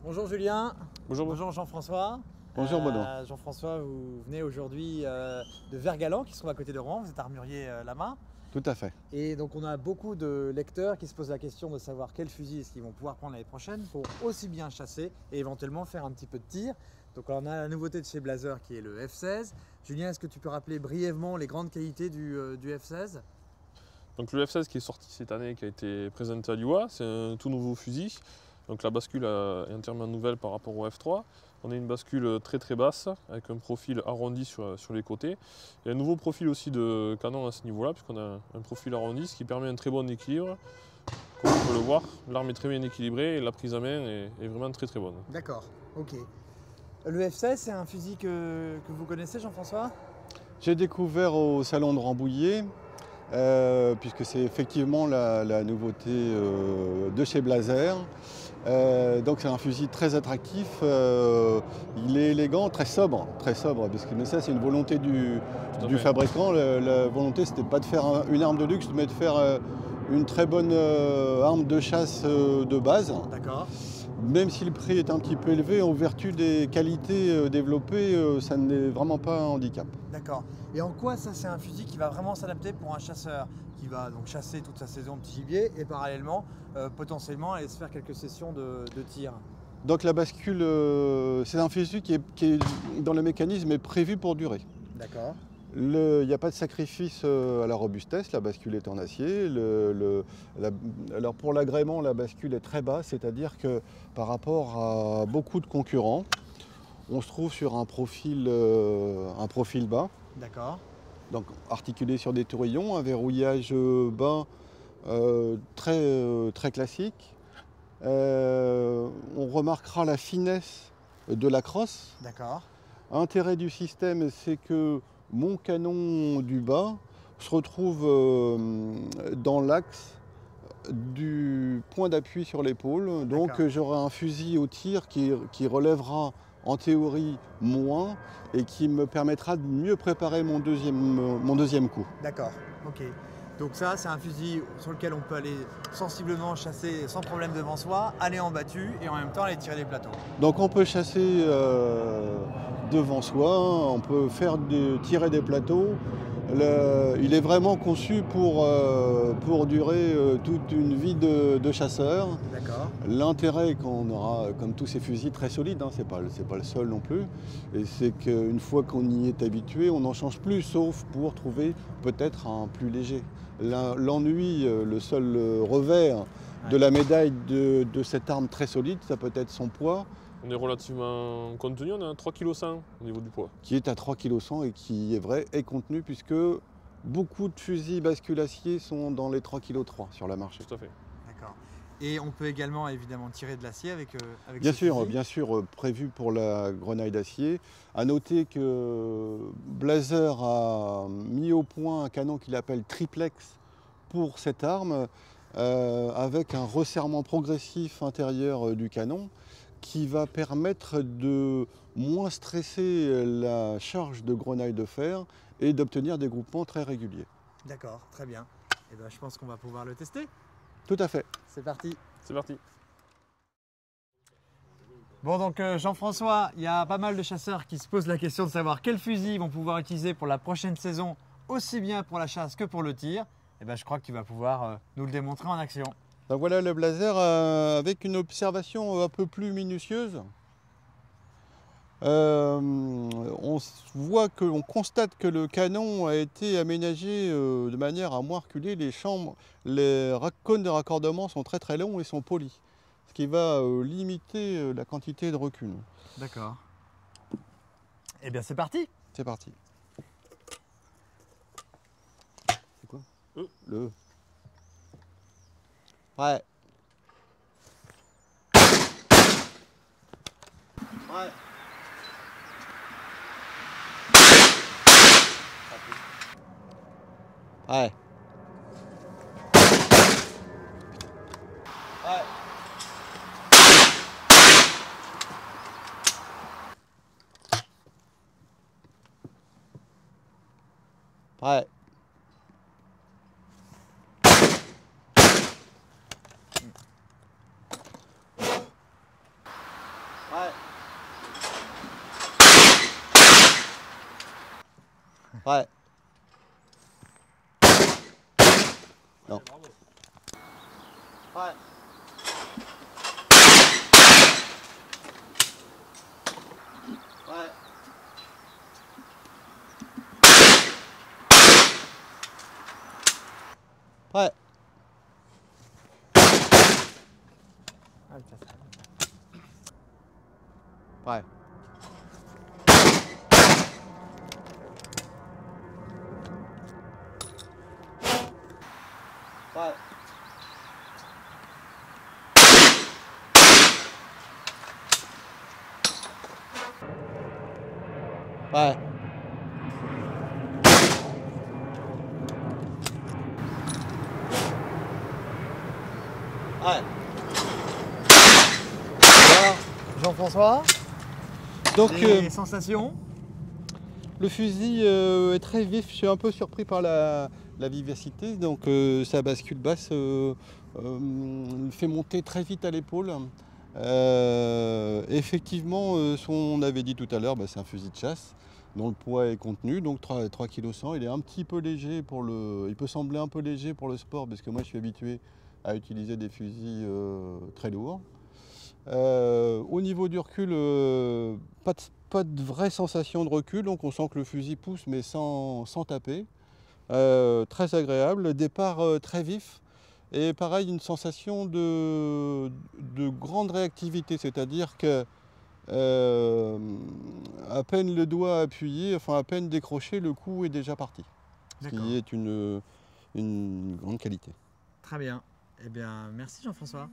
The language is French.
Bonjour Julien. Bonjour. Bonjour Jean-François. Bonjour Benoît. Jean-François, vous venez aujourd'hui de Vergalan, qui se trouve à côté de Rouen. Vous êtes armurier là-bas. Tout à fait. Et donc on a beaucoup de lecteurs qui se posent la question de savoir quel fusil est-ce qu'ils vont pouvoir prendre l'année prochaine pour aussi bien chasser et éventuellement faire un petit peu de tir. Donc on a la nouveauté de chez Blaser qui est le F16. Julien, est-ce que tu peux rappeler brièvement les grandes qualités du F16? Donc le F16 qui est sorti cette année, qui a été présenté à l'UA, c'est un tout nouveau fusil. Donc la bascule est entièrement nouvelle par rapport au F3. On a une bascule très basse avec un profil arrondi sur les côtés. Il y a un nouveau profil aussi de canon à ce niveau-là, puisqu'on a un profil arrondi, ce qui permet un très bon équilibre. Comme on peut le voir, l'arme est très bien équilibrée et la prise à main est vraiment très bonne. D'accord, ok. Le F16, c'est un fusil que vous connaissez, Jean-François? J'ai découvert au salon de Rambouillet, puisque c'est effectivement la nouveauté de chez Blaser. Donc c'est un fusil très attractif, il est élégant, très sobre, mais ça c'est une volonté du fabricant. La volonté c'était pas de faire une arme de luxe, mais de faire une très bonne arme de chasse de base. D'accord. Même si le prix est un petit peu élevé, en vertu des qualités développées, ça n'est vraiment pas un handicap. D'accord. Et en quoi ça c'est un fusil qui va vraiment s'adapter pour un chasseur qui va donc chasser toute sa saison de petit gibier et parallèlement potentiellement aller se faire quelques sessions de tir? Donc la bascule, c'est un fusil qui est dans le mécanisme est prévu pour durer. D'accord. Il n'y a pas de sacrifice à la robustesse, la bascule est en acier. Alors pour l'agrément, la bascule est très basse, c'est-à-dire que par rapport à beaucoup de concurrents, on se trouve sur un profil bas. D'accord. Donc articulé sur des tourillons, un verrouillage bas très classique. On remarquera la finesse de la crosse. D'accord. Intérêt du système, c'est que mon canon du bas se retrouve dans l'axe du point d'appui sur l'épaule. Donc j'aurai un fusil au tir qui relèvera en théorie moins et qui me permettra de mieux préparer mon deuxième coup. D'accord, ok. Donc ça, c'est un fusil sur lequel on peut aller sensiblement chasser sans problème devant soi, aller en battu et en même temps aller tirer des plateaux. Donc on peut chasser devant soi, on peut tirer des plateaux. Il est vraiment conçu pour durer toute une vie de chasseur. D'accord. L'intérêt qu'on aura, comme tous ces fusils très solides, hein, c'est pas le seul non plus, et c'est qu'une fois qu'on y est habitué, on n'en change plus, sauf pour trouver peut-être un plus léger. L'ennui, le seul revers de la médaille de cette arme très solide, ça peut être son poids. On est relativement contenu, on a 3,1 kg au niveau du poids. Qui est à 3,1 kg et qui est vrai est contenu puisque beaucoup de fusils bascule acier sont dans les 3,3 kg sur la marche. Tout à fait. D'accord. Et on peut également évidemment tirer de l'acier avec bien ce fusil. Bien sûr, prévu pour la grenaille d'acier. À noter que Blaser a mis au point un canon qu'il appelle triplex pour cette arme, avec un resserrement progressif intérieur du canon qui va permettre de moins stresser la charge de grenaille de fer et d'obtenir des groupements très réguliers. D'accord, très bien. Et ben, je pense qu'on va pouvoir le tester. Tout à fait. C'est parti. C'est parti. Bon, donc Jean-François, il y a pas mal de chasseurs qui se posent la question de savoir quel fusil ils vont pouvoir utiliser pour la prochaine saison, aussi bien pour la chasse que pour le tir. Et ben, je crois que tu vas pouvoir nous le démontrer en action. Donc voilà le Blaser avec une observation un peu plus minutieuse. On constate que le canon a été aménagé de manière à moins reculer. Les cônes de raccordement sont très longs et sont polis, ce qui va limiter la quantité de recul. D'accord. Eh bien c'est parti. C'est parti. C'est quoi? Le E. Ouais. Ouais. Ouais. Ouais. Ouais. Ouais. Non. Ouais. Ouais. Ouais. Ouais. Ouais. Ouais. Ouais. Alors, Jean-François, Donc les sensations? le fusil est très vif, je suis un peu surpris par la vivacité, donc sa bascule basse fait monter très vite à l'épaule. Effectivement, on avait dit tout à l'heure, c'est un fusil de chasse dont le poids est contenu, donc 3 kg 100. Il est un petit peu léger il peut sembler un peu léger pour le sport, parce que moi je suis habitué à utiliser des fusils très lourds. Au niveau du recul, pas de vraie sensation de recul, donc on sent que le fusil pousse mais sans taper. Très agréable, le départ très vif et pareil une sensation de grande réactivité, c'est-à-dire que à peine le doigt appuyé, enfin à peine décroché, le coup est déjà parti. Ce qui est une grande qualité. Très bien. Eh bien, merci Jean-François.